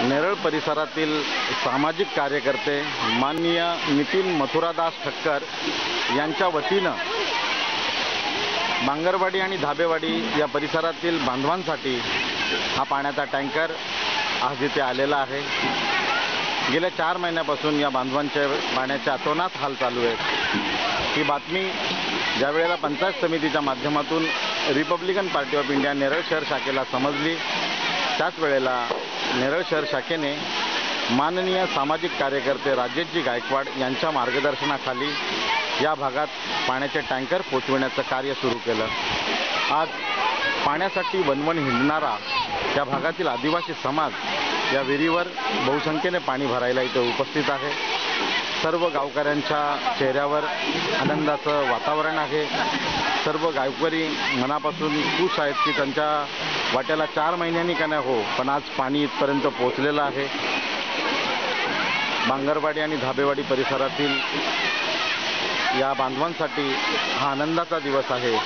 नेरळ परिसरातील सामाजिक कार्यकर्ते माननीय नितीन मथुरादास ठक्कर यांच्या वतीनं बांगरवाडी आणि धाबेवाडी या परिसरातील बांधवांसाठी हा पाण्याचा टँकर आज इथे आलेला आहे। गेल्या 4 महिन्यापासून या बांधवांच्या पाण्याच्या अतोनात हाल चालू आहेत। ही बातमी ज्या वेळेला पंचायत समितीच्या माध्यमातून Republican Party of India Neral शहर शाखेला समजली, त्याच वेळेला नेरळ शहर शाखेने माननीय सामाजिक कार्यकर्ते राजेशजी गायकवाड यांच्या मार्गदर्शनाखाली या भागात पाण्याचे टँकर पोचविण्याचं कार्य सुरू केलं। आज पाण्यासाठी वणवण हिंडणारा त्या भागातील आदिवासी समाज या विहिरीवर बहुसंख्येने पाणी भरायला इथे उपस्थित आहे। सर्व गावकऱ्यांच्या चेहऱ्यावर आनंदाचं वातावरण आहे। सर्व गावकरी मनापासून खुश आहेत की त्यांच्या वाट्याला 4 महिन्यांनी का नाही हो, पण आज पाणी इथपर्यंत पोहोचलेलं आहे। बांगरवाडी आणि धाबेवाडी परिसरातील या बांधवांसाठी हा आनंदाचा दिवस आहे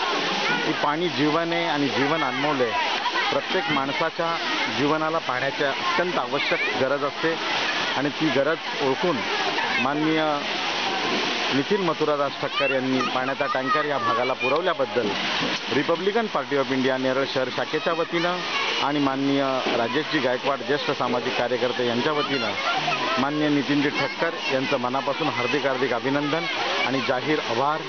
की पाणी जीवन आहे आणि जीवन अनमोल आहे। प्रत्येक माणसाच्या जीवनाला पाण्याची अत्यंत आवश्यक गरज असते आणि ती गरज ओळखून माननीय नितीन मथुरादास ठक्कर यांनी पाण्याचा टँकर या भागाला पुरवल्याबद्दल Republican Party of India Neral शहर शाखेच्या वतीनं आणि माननीय राजेशजी गायकवाड ज्येष्ठ सामाजिक कार्यकर्ते यांच्या वतीनं माननीय नितीनजी ठक्कर यांचं मनापासून हार्दिक अभिनंदन आणि जाहीर आभार।